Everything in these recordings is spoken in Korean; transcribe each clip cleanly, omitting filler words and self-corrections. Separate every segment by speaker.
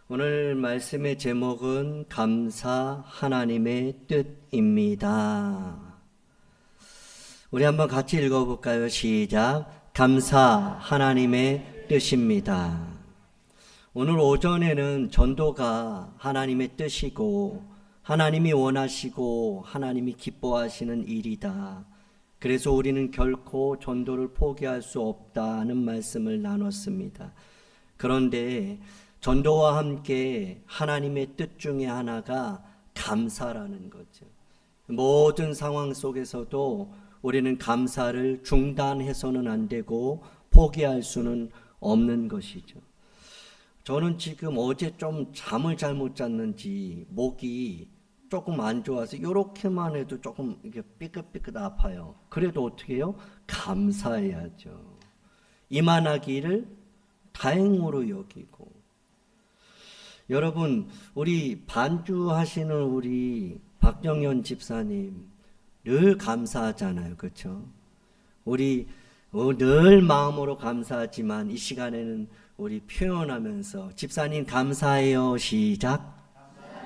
Speaker 1: 오늘 말씀의 제목은 감사 하나님의 뜻입니다. 우리 한번 같이 읽어볼까요? 시작. 감사 하나님의 뜻입니다. 오늘 오전에는 전도가 하나님의 뜻이고 하나님이 원하시고 하나님이 기뻐하시는 일이다. 그래서 우리는 결코 전도를 포기할 수 없다는 말씀을 나눴습니다. 그런데 전도와 함께 하나님의 뜻 중에 하나가 감사라는 거죠. 모든 상황 속에서도 우리는 감사를 중단해서는 안 되고 포기할 수는 없는 것이죠. 저는 지금 어제 좀 잠을 잘못 잤는지 목이 조금 안 좋아서 이렇게만 해도 조금 이게 삐끗삐끗 아파요. 그래도 어떻게 해요? 감사해야죠. 이만하기를 다행으로 여기고. 여러분, 우리 반주하시는 우리 박정현 집사님 늘 감사하잖아요. 그렇죠? 우리 늘 마음으로 감사하지만 이 시간에는 우리 표현하면서 집사님 감사해요. 시작.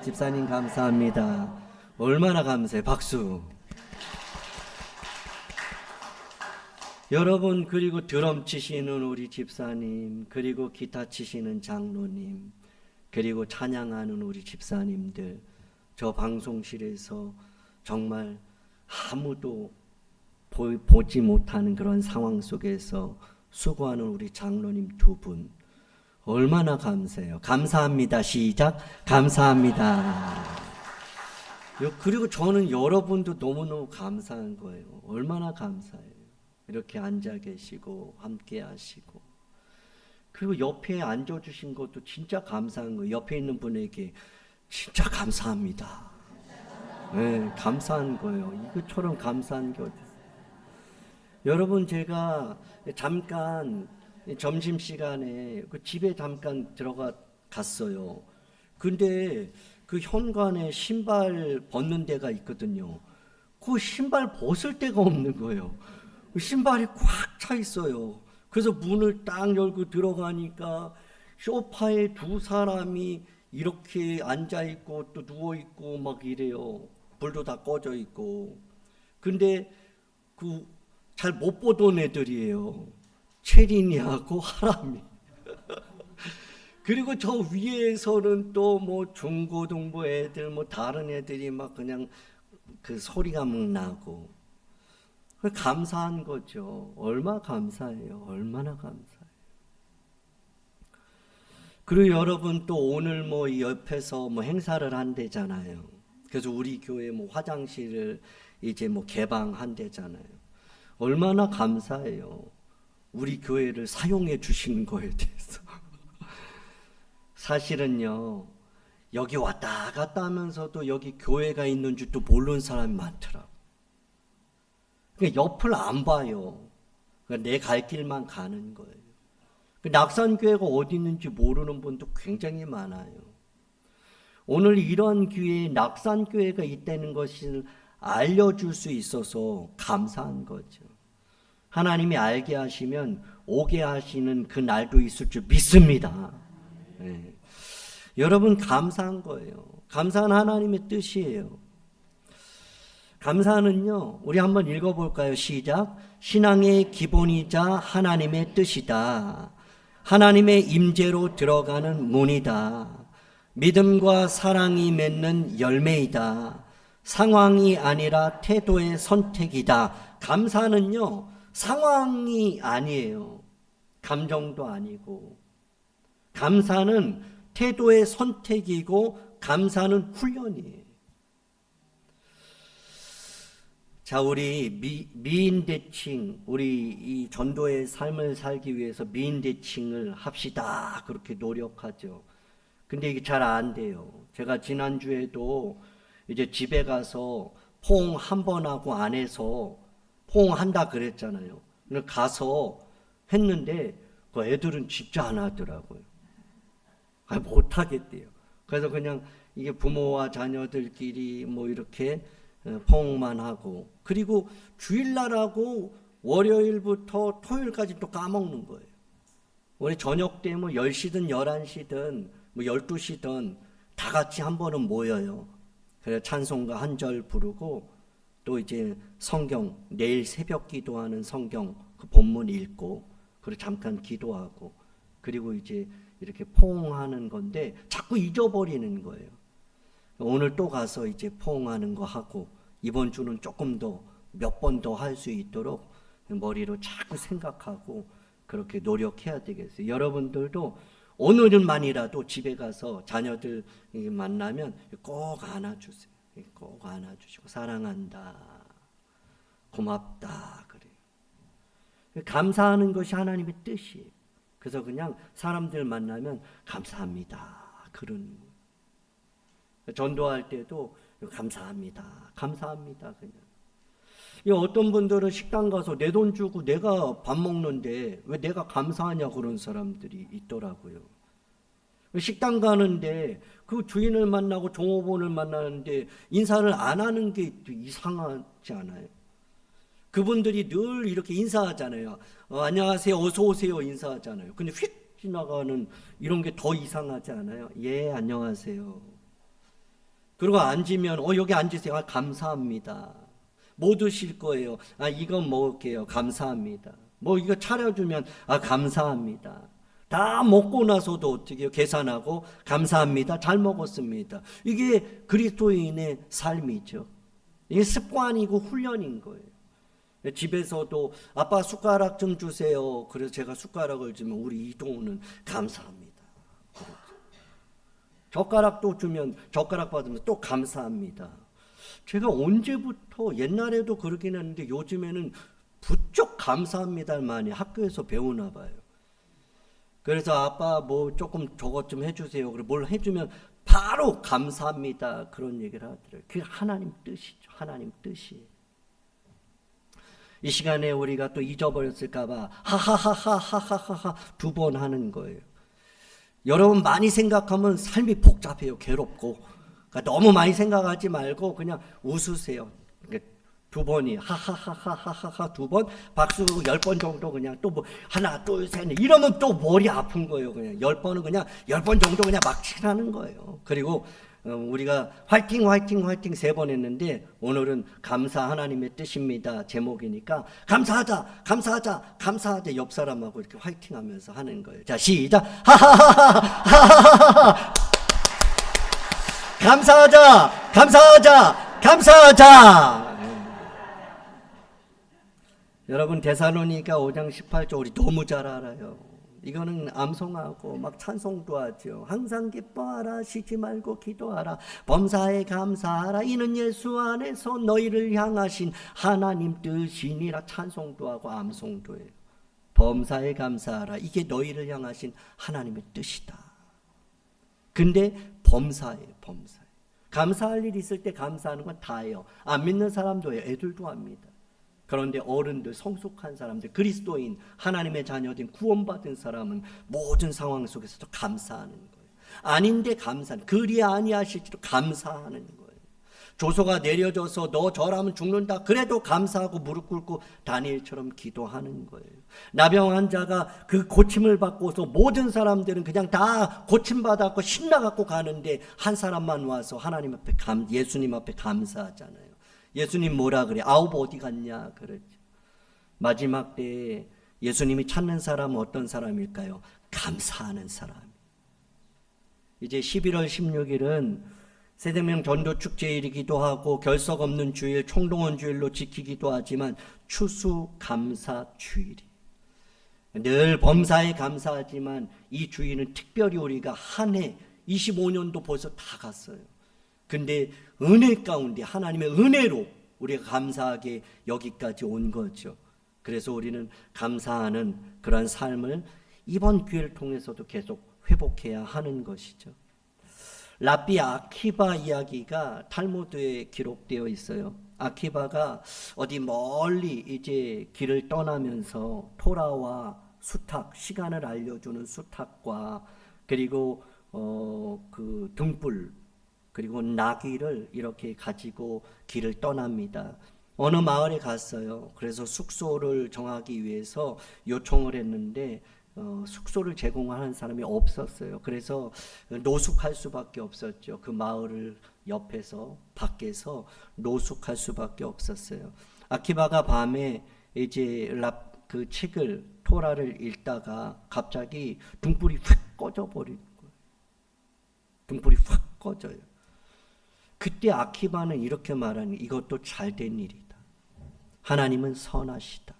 Speaker 1: 집사님 감사합니다. 얼마나 감사해요. 박수. 여러분, 그리고 드럼 치시는 우리 집사님, 그리고 기타 치시는 장로님, 그리고 찬양하는 우리 집사님들, 저 방송실에서 정말 아무도 보지 못하는 그런 상황 속에서 수고하는 우리 장로님 두 분, 얼마나 감사해요. 감사합니다. 시작. 감사합니다. 그리고 저는 여러분도 너무너무 감사한 거예요. 얼마나 감사해요. 이렇게 앉아 계시고 함께 하시고, 그리고 옆에 앉아주신 것도 진짜 감사한 거예요. 옆에 있는 분에게 진짜 감사합니다. 네, 감사한 거예요. 이것처럼 감사한 게 어디 있어요. 여러분, 제가 잠깐 점심시간에 그 집에 잠깐 갔어요. 근데 그 현관에 신발 벗는 데가 있거든요. 그 신발 벗을 데가 없는 거예요. 신발이 꽉 차 있어요. 그래서 문을 딱 열고 들어가니까 소파에 두 사람이 이렇게 앉아있고 또 누워있고 막 이래요. 불도 다 꺼져 있고. 근데 그 잘 못 보던 애들이에요. 체린이하고 하람이. 그리고 저 위에서는 또 뭐 중고등부 애들 뭐 다른 애들이 막 그냥 그 소리가 막 나고. 감사한 거죠. 얼마나 감사해요. 얼마나 감사해요. 그리고 여러분, 또 오늘 뭐 옆에서 뭐 행사를 한대잖아요. 그래서 우리 교회 뭐 화장실을 이제 뭐 개방한대잖아요. 얼마나 감사해요. 우리 교회를 사용해 주시는 거에 대해서. 사실은요, 여기 왔다 갔다 하면서도 여기 교회가 있는 줄도 모르는 사람이 많더라고요. 옆을 안 봐요. 내 갈 길만 가는 거예요. 낙산교회가 어디 있는지 모르는 분도 굉장히 많아요. 오늘 이런 기회에 낙산교회가 있다는 것을 알려줄 수 있어서 감사한 거죠. 하나님이 알게 하시면 오게 하시는 그 날도 있을 줄 믿습니다. 네. 여러분, 감사한 거예요. 감사한 하나님의 뜻이에요. 감사는요, 우리 한번 읽어볼까요? 시작. 신앙의 기본이자 하나님의 뜻이다. 하나님의 임재로 들어가는 문이다. 믿음과 사랑이 맺는 열매이다. 상황이 아니라 태도의 선택이다. 감사는요, 상황이 아니에요. 감정도 아니고. 감사는 태도의 선택이고, 감사는 훈련이에요. 자, 우리 미인대칭, 우리 이 전도의 삶을 살기 위해서 미인대칭을 합시다. 그렇게 노력하죠. 근데 이게 잘 안 돼요. 제가 지난주에도 이제 집에 가서 포옹 한 번 하고 안 해서 포옹한다 그랬잖아요. 가서 했는데 그 애들은 진짜 안 하더라고요. 못 하겠대요. 그래서 그냥 이게 부모와 자녀들끼리 뭐 이렇게 포옹만 하고, 그리고 주일날하고 월요일부터 토요일까지 또 까먹는 거예요. 우리 저녁 때 뭐 10시든 11시든 뭐 12시든 다 같이 한 번은 모여요. 그래 찬송가 한 절 부르고 또 이제 성경 내일 새벽 기도하는 성경 그 본문 읽고 그리고 잠깐 기도하고 그리고 이제 이렇게 포옹하는 건데 자꾸 잊어버리는 거예요. 오늘 또 가서 이제 포옹하는 거 하고 이번 주는 조금 더 몇 번 더 할 수 있도록 머리로 자꾸 생각하고 그렇게 노력해야 되겠어요. 여러분들도 오늘만이라도 집에 가서 자녀들 만나면 꼭 안아주세요. 꼭 안아주시고 사랑한다, 고맙다 그래요. 감사하는 것이 하나님의 뜻이에요. 그래서 그냥 사람들 만나면 감사합니다 그러는 거예요. 전도할 때도 감사합니다, 감사합니다 그냥. 어떤 분들은 식당 가서 내 돈 주고 내가 밥 먹는데 왜 내가 감사하냐 그런 사람들이 있더라고요. 식당 가는데 그 주인을 만나고 종업원을 만나는데 인사를 안 하는 게 이상하지 않아요? 그분들이 늘 이렇게 인사하잖아요. 안녕하세요, 어서 오세요 인사하잖아요. 근데 휙 지나가는 이런 게 더 이상하지 않아요? 예, 안녕하세요. 그리고 앉으면 여기 앉으세요. 감사합니다. 뭐 드실 거예요? 이건 먹을게요. 감사합니다. 뭐 이거 차려주면 감사합니다. 다 먹고 나서도 어떻게 계산하고 감사합니다. 잘 먹었습니다. 이게 그리스도인의 삶이죠. 이게 습관이고 훈련인 거예요. 집에서도 아빠 숟가락 좀 주세요. 그래서 제가 숟가락을 주면 우리 이동우는 감사합니다. 그렇죠. 젓가락도 주면 젓가락 받으면 또 감사합니다. 제가 언제부터 옛날에도 그러긴 했는데 요즘에는 부쩍 감사합니다를 많이 학교에서 배우나 봐요. 그래서 아빠 뭐 조금 저것 좀 해주세요. 그리고 뭘 해주면 바로 감사합니다 그런 얘기를 하더라고요. 그게 하나님 뜻이죠. 하나님 뜻이에요. 이 시간에 우리가 또 잊어버렸을까봐 하하하하하하하 2번 하는 거예요. 여러분 많이 생각하면 삶이 복잡해요. 괴롭고. 그러니까 너무 많이 생각하지 말고 그냥 웃으세요. 2번이 하하하하하하 2번, 박수 10번 정도 그냥 또 뭐 하나 둘 셋 이러면 또 머리 아픈 거예요. 그냥 10번은 그냥 10번 정도 그냥 막 칠하는 거예요. 그리고 우리가 화이팅 화이팅 화이팅 3번 했는데 오늘은 감사 하나님의 뜻입니다 제목이니까 감사하자 감사하자 감사하자 옆 사람하고 이렇게 화이팅하면서 하는 거예요. 자 시작. 하하하하하하하하 감사하자 감사하자 감사하자. 여러분 데살로니가 5장 18절 우리 너무 잘 알아요. 이거는 암송하고 막 찬송도 하죠. 항상 기뻐하라 쉬지 말고 기도하라 범사에 감사하라 이는 예수 안에서 너희를 향하신 하나님 뜻이니라. 찬송도 하고 암송도 해요. 범사에 감사하라 이게 너희를 향하신 하나님의 뜻이다. 근데 범사예요. 범사예요. 감사할 일 있을 때 감사하는 건 다 해요. 안 믿는 사람도 해요. 애들도 합니다. 그런데 어른들, 성숙한 사람들, 그리스도인, 하나님의 자녀된 구원받은 사람은 모든 상황 속에서도 감사하는 거예요. 아닌데 감사하는, 그리 아니하실지도 감사하는 거예요. 조소가 내려져서 너 저라면 죽는다 그래도 감사하고 무릎 꿇고 다니엘처럼 기도하는 거예요. 나병 환자가 그 고침을 받고서 모든 사람들은 그냥 다 고침받았고 신나갖고 가는데 한 사람만 와서 하나님 앞에 예수님 앞에 감사하잖아요. 예수님 뭐라 그래? 아홉 어디 갔냐? 그랬죠. 마지막 때에 예수님이 찾는 사람은 어떤 사람일까요? 감사하는 사람. 이제 11월 16일은 세대명 전도축제일이기도 하고 결석 없는 주일, 총동원 주일로 지키기도 하지만 추수감사주일이. 늘 범사에 감사하지만 이 주일은 특별히 우리가 한 해 25년도 벌써 다 갔어요. 근데 은혜 가운데 하나님의 은혜로 우리가 감사하게 여기까지 온 거죠. 그래서 우리는 감사하는 그런 삶을 이번 기회를 통해서도 계속 회복해야 하는 것이죠. 랍비 아키바 이야기가 탈무드에 기록되어 있어요. 아키바가 어디 멀리 이제 길을 떠나면서 토라와 수탉, 시간을 알려주는 수탉과 그리고 그 등불 그리고 나귀를 이렇게 가지고 길을 떠납니다. 어느 마을에 갔어요. 그래서 숙소를 정하기 위해서 요청을 했는데 숙소를 제공하는 사람이 없었어요. 그래서 노숙할 수밖에 없었죠. 그 마을을 옆에서 밖에서 노숙할 수밖에 없었어요. 아키바가 밤에 이제 그 책을 토라를 읽다가 갑자기 등불이 확 꺼져 버리는 거예요. 등불이 확 꺼져요. 그때 아키바는 이렇게 말하는, 이것도 잘된 일이다. 하나님은 선하시다.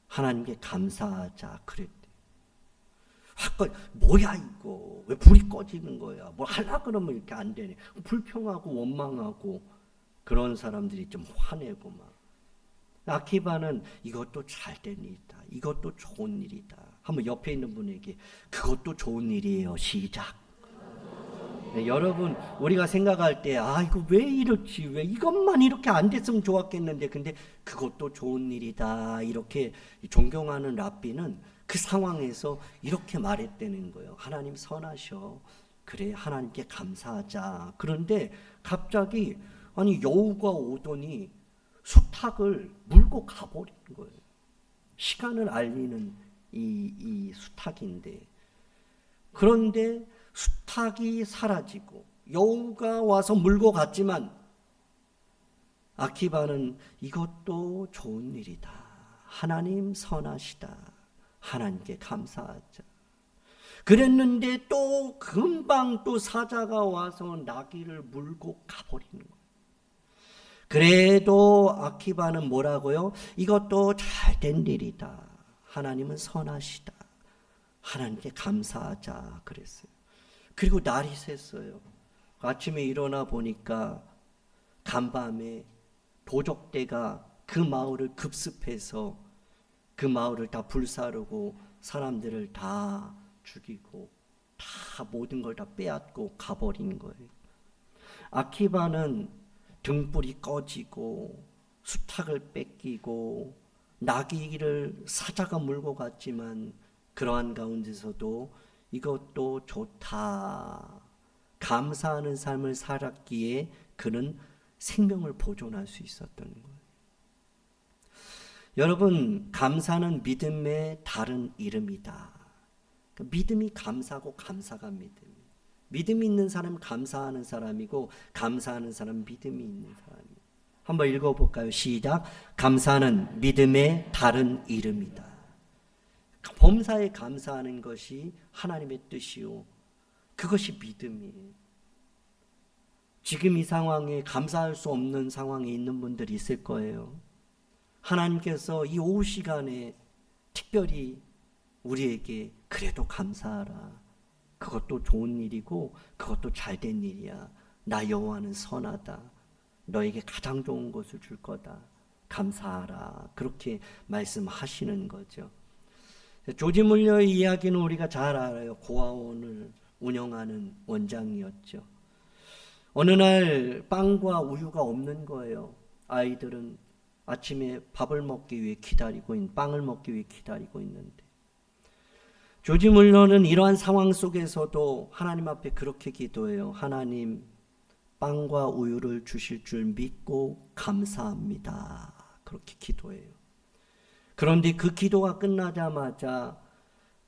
Speaker 1: 하나님께 감사하자 그랬대. 확 꺼, 뭐야 이거? 왜 불이 꺼지는 거야? 뭘 하려고 그러면 이렇게 안 되네. 불평하고 원망하고 그런 사람들이 좀 화내고 막. 아키바는 이것도 잘된 일이다. 이것도 좋은 일이다. 한번 옆에 있는 분에게 그것도 좋은 일이에요. 시작. 네, 여러분 우리가 생각할 때 이거 왜 이렇지? 왜 이것만 이렇게 안 됐으면 좋았겠는데, 근데 그것도 좋은 일이다. 이렇게 존경하는 랍비는 그 상황에서 이렇게 말했다는 거예요. 하나님 선하셔. 그래, 하나님께 감사하자. 그런데 갑자기 여우가 오더니 수탉을 물고 가버린 거예요. 시간을 알리는 이 수탉인데, 그런데 수탉이 사라지고 여우가 와서 물고 갔지만 아키바는 이것도 좋은 일이다. 하나님 선하시다. 하나님께 감사하자. 그랬는데 또 금방 또 사자가 와서 나귀를 물고 가버리는 거예요. 그래도 아키바는 뭐라고요? 이것도 잘된 일이다. 하나님은 선하시다. 하나님께 감사하자 그랬어요. 그리고 날이 샜어요. 아침에 일어나 보니까 간밤에 도적대가 그 마을을 급습해서 그 마을을 다 불사르고 사람들을 다 죽이고 다 모든 걸 다 빼앗고 가버린 거예요. 아키바는 등불이 꺼지고 수탉을 뺏기고 나귀를 사자가 물고 갔지만 그러한 가운데서도 이것도 좋다. 감사하는 삶을 살았기에 그는 생명을 보존할 수 있었던 거예요. 여러분, 감사는 믿음의 다른 이름이다. 믿음이 감사고 감사가 믿음이에요. 믿음이 있는 사람은 감사하는 사람이고 감사하는 사람은 믿음이 있는 사람이에요. 한번 읽어볼까요? 시작. 감사는 믿음의 다른 이름이다. 범사에 감사하는 것이 하나님의 뜻이요, 그것이 믿음이에요. 지금 이 상황에 감사할 수 없는 상황에 있는 분들이 있을 거예요. 하나님께서 이 오후 시간에 특별히 우리에게 그래도 감사하라. 그것도 좋은 일이고 그것도 잘된 일이야. 나 여호와는 선하다. 너에게 가장 좋은 것을 줄 거다. 감사하라. 그렇게 말씀하시는 거죠. 조지 물러의 이야기는 우리가 잘 알아요. 고아원을 운영하는 원장이었죠. 어느 날 빵과 우유가 없는 거예요. 아이들은 아침에 밥을 먹기 위해 기다리고 빵을 먹기 위해 기다리고 있는데, 조지 물러는 이러한 상황 속에서도 하나님 앞에 그렇게 기도해요. 하나님, 빵과 우유를 주실 줄 믿고 감사합니다. 그렇게 기도해요. 그런데 그 기도가 끝나자마자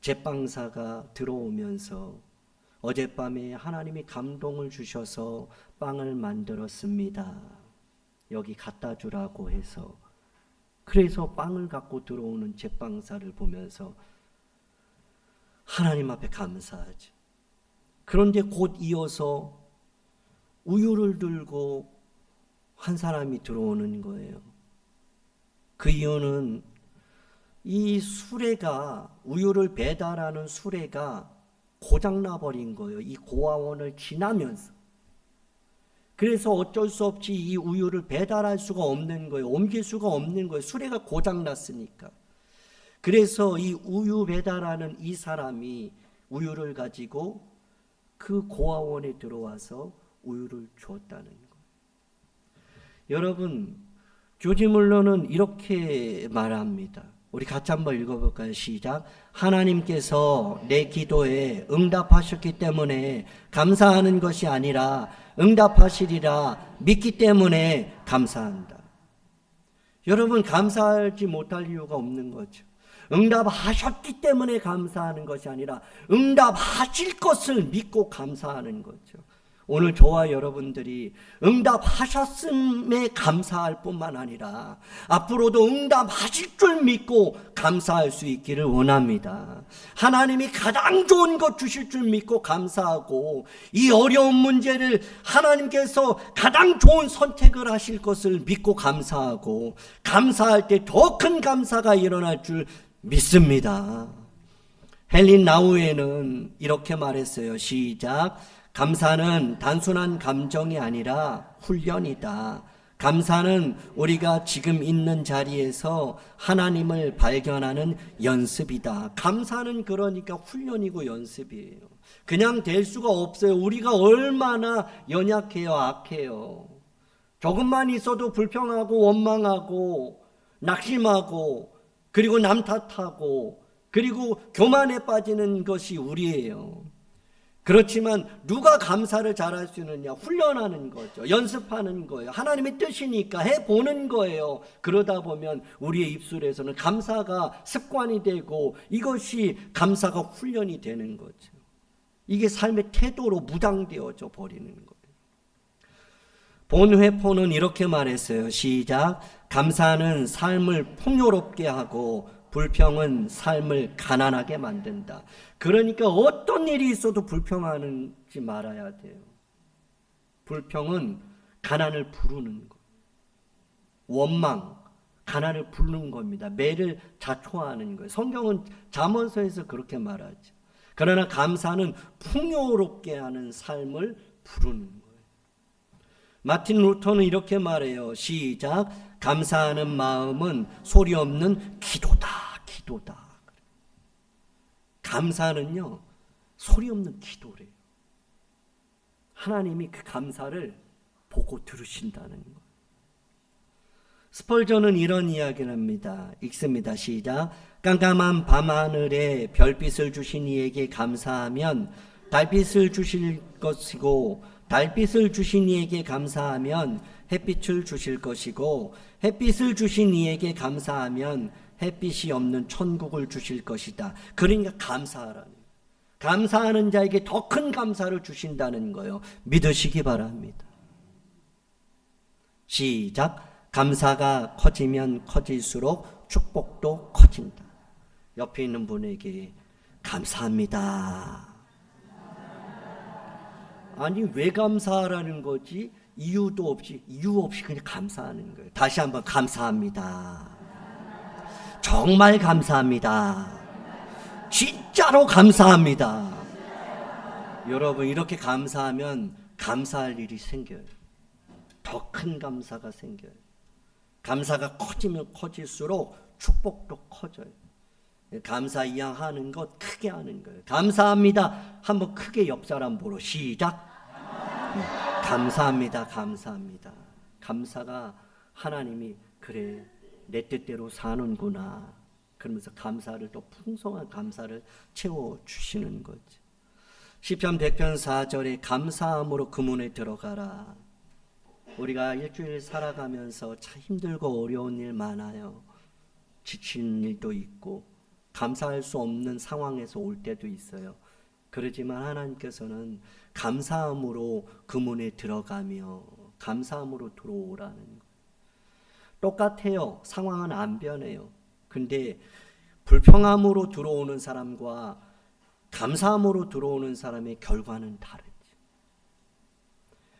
Speaker 1: 제빵사가 들어오면서 어젯밤에 하나님이 감동을 주셔서 빵을 만들었습니다. 여기 갖다 주라고 해서, 그래서 빵을 갖고 들어오는 제빵사를 보면서 하나님 앞에 감사하죠. 그런데 곧 이어서 우유를 들고 한 사람이 들어오는 거예요. 그 이유는 이 수레가, 우유를 배달하는 수레가 고장나 버린 거예요. 이 고아원을 지나면서. 그래서 어쩔 수 없이 이 우유를 배달할 수가 없는 거예요. 옮길 수가 없는 거예요. 수레가 고장났으니까. 그래서 이 우유 배달하는 이 사람이 우유를 가지고 그 고아원에 들어와서 우유를 주었다는 거예요. 여러분, 조지 물러는 이렇게 말합니다. 우리 같이 한번 읽어볼까요? 시작. 하나님께서 내 기도에 응답하셨기 때문에 감사하는 것이 아니라 응답하시리라 믿기 때문에 감사한다. 여러분, 감사하지 못할 이유가 없는 거죠. 응답하셨기 때문에 감사하는 것이 아니라 응답하실 것을 믿고 감사하는 거죠. 오늘 저와 여러분들이 응답하셨음에 감사할 뿐만 아니라 앞으로도 응답하실 줄 믿고 감사할 수 있기를 원합니다. 하나님이 가장 좋은 것 주실 줄 믿고 감사하고, 이 어려운 문제를 하나님께서 가장 좋은 선택을 하실 것을 믿고 감사하고, 감사할 때 더 큰 감사가 일어날 줄 믿습니다. 헬린 나우에는 이렇게 말했어요. 시작. 감사는 단순한 감정이 아니라 훈련이다. 감사는 우리가 지금 있는 자리에서 하나님을 발견하는 연습이다. 감사는 그러니까 훈련이고 연습이에요. 그냥 될 수가 없어요. 우리가 얼마나 연약해요, 악해요. 조금만 있어도 불평하고 원망하고 낙심하고, 그리고 남 탓하고, 그리고 교만에 빠지는 것이 우리예요. 그렇지만 누가 감사를 잘할 수 있느냐? 훈련하는 거죠. 연습하는 거예요. 하나님의 뜻이니까 해보는 거예요. 그러다 보면 우리의 입술에서는 감사가 습관이 되고, 이것이 감사가 훈련이 되는 거죠. 이게 삶의 태도로 무장되어져 버리는 거예요. 본회포는 이렇게 말했어요. 시작. 감사는 삶을 풍요롭게 하고 불평은 삶을 가난하게 만든다. 그러니까 어떤 일이 있어도 불평하지 말아야 돼요. 불평은 가난을 부르는 거. 원망, 가난을 부르는 겁니다. 매를 자초하는 거예요. 성경은 잠언서에서 그렇게 말하죠. 그러나 감사는 풍요롭게 하는 삶을 부르는 거예요. 마틴 루터는 이렇게 말해요. 시작. 감사하는 마음은 소리 없는 기도다. 기도다. 감사는요, 소리 없는 기도래요. 하나님이 그 감사를 보고 들으신다는 거. 스펄전은 이런 이야기를 합니다. 읽습니다. 시작. 깜깜한 밤하늘에 별빛을 주신 이에게 감사하면 달빛을 주실 것이고, 달빛을 주신 이에게 감사하면 햇빛을 주실 것이고, 햇빛을 주신 이에게 감사하면 햇빛이 없는 천국을 주실 것이다. 그러니까 감사하라는, 감사하는 자에게 더 큰 감사를 주신다는 거예요. 믿으시기 바랍니다. 시작. 감사가 커지면 커질수록 축복도 커진다. 옆에 있는 분에게 감사합니다. 아니, 왜 감사하라는 거지? 이유도 없이, 이유 없이 그냥 감사하는 거예요. 다시 한번 감사합니다. 정말 감사합니다. 진짜로 감사합니다. 여러분, 이렇게 감사하면 감사할 일이 생겨요. 더 큰 감사가 생겨요. 감사가 커지면 커질수록 축복도 커져요. 감사 이양 하는 것, 크게 하는 거예요. 감사합니다. 한번 크게 옆 사람 보러 시작. 감사합니다. 감사합니다. 감사가 하나님이 그래, 내 뜻대로 사는구나, 그러면서 감사를, 또 풍성한 감사를 채워주시는 거죠. 시편 100편 4절에 감사함으로 그 문에 들어가라. 우리가 일주일 살아가면서 참 힘들고 어려운 일 많아요. 지친 일도 있고 감사할 수 없는 상황에서 올 때도 있어요. 그렇지만 하나님께서는 감사함으로 그 문에 들어가며 감사함으로 들어오라는 거예요. 똑같아요. 상황은 안 변해요. 근데 불평함으로 들어오는 사람과 감사함으로 들어오는 사람의 결과는 다르죠.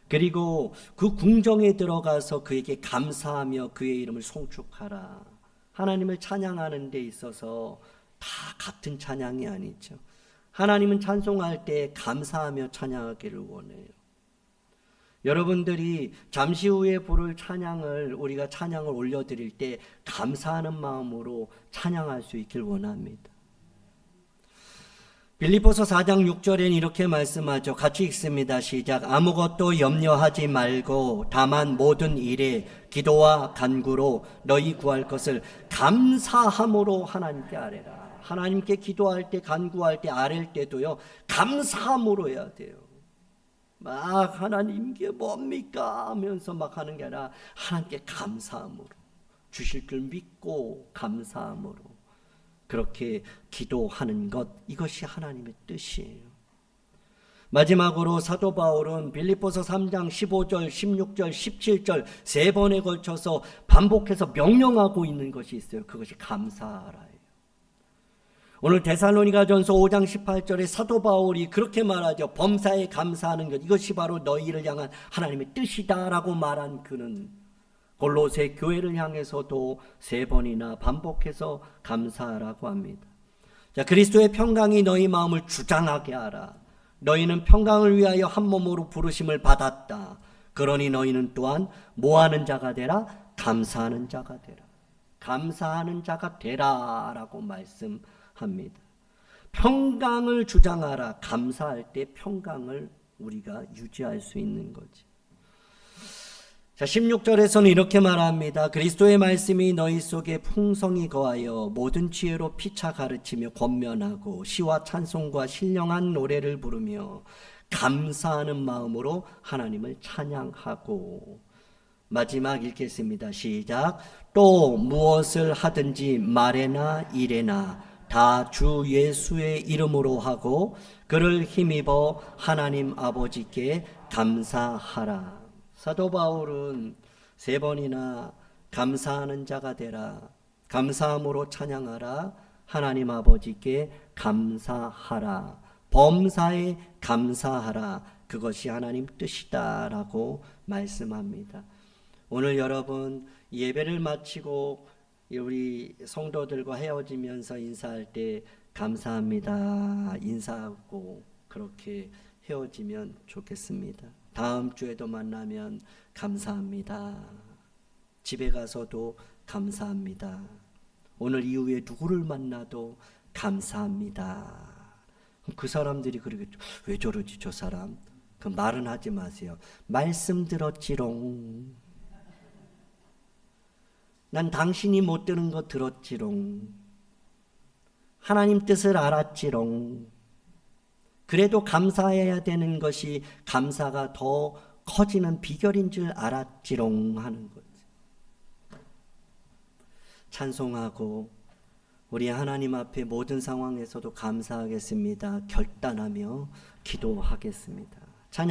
Speaker 1: 그리고 그 궁정에 들어가서 그에게 감사하며 그의 이름을 송축하라. 하나님을 찬양하는 데 있어서 다 같은 찬양이 아니죠. 하나님은 찬송할 때 감사하며 찬양하기를 원해요. 여러분들이 잠시 후에 부를 찬양을, 우리가 찬양을 올려드릴 때 감사하는 마음으로 찬양할 수 있길 원합니다. 빌립보서 4장 6절에는 이렇게 말씀하죠. 같이 읽습니다. 시작. 아무것도 염려하지 말고 다만 모든 일에 기도와 간구로 너희 구할 것을 감사함으로 하나님께 아뢰라. 하나님께 기도할 때, 간구할 때, 아랠 때도요, 감사함으로 해야 돼요. 막 하나님께 뭡니까 하면서 막 하는 게 아니라 하나님께 감사함으로, 주실 줄 믿고 감사함으로. 그렇게 기도하는 것, 이것이 하나님의 뜻이에요. 마지막으로 사도 바울은 빌립보서 3장 15절, 16절, 17절 세 번에 걸쳐서 반복해서 명령하고 있는 것이 있어요. 그것이 감사하라예요. 오늘 데살로니가전서 5장 18절에 사도 바울이 그렇게 말하죠. 범사에 감사하는 것, 이것이 바로 너희를 향한 하나님의 뜻이다라고 말한 그는 골로새 교회를 향해서도 세 번이나 반복해서 감사하라고 합니다. 자, 그리스도의 평강이 너희 마음을 주장하게 하라. 너희는 평강을 위하여 한 몸으로 부르심을 받았다. 그러니 너희는 또한 뭐하는 자가 되라? 감사하는 자가 되라. 감사하는 자가 되라 라고 말씀합니다. 평강을 주장하라. 감사할 때 평강을 우리가 유지할 수 있는 거지. 자, 16절에서는 이렇게 말합니다. 그리스도의 말씀이 너희 속에 풍성히 거하여 모든 지혜로 피차 가르치며 권면하고 시와 찬송과 신령한 노래를 부르며 감사하는 마음으로 하나님을 찬양하고. 마지막 읽겠습니다. 시작. 또 무엇을 하든지 말에나 일에나 다 주 예수의 이름으로 하고 그를 힘입어 하나님 아버지께 감사하라. 사도 바울은 세 번이나 감사하는 자가 되라, 감사함으로 찬양하라, 하나님 아버지께 감사하라, 범사에 감사하라, 그것이 하나님 뜻이다 라고 말씀합니다. 오늘 여러분 예배를 마치고 우리 성도들과 헤어지면서 인사할 때 감사합니다 인사하고 그렇게 헤어지면 좋겠습니다. 다음 주에도 만나면 감사합니다. 집에 가서도 감사합니다. 오늘 이후에 누구를 만나도 감사합니다. 그 사람들이 그러겠죠. 왜 저러지 저 사람? 그 말은 하지 마세요. 말씀 들었지롱. 난 당신이 못 들은 거 들었지롱. 하나님 뜻을 알았지롱. 그래도 감사해야 되는 것이 감사가 더 커지는 비결인 줄 알았지롱 하는 거지. 찬송하고 우리 하나님 앞에 모든 상황에서도 감사하겠습니다. 결단하며 기도하겠습니다.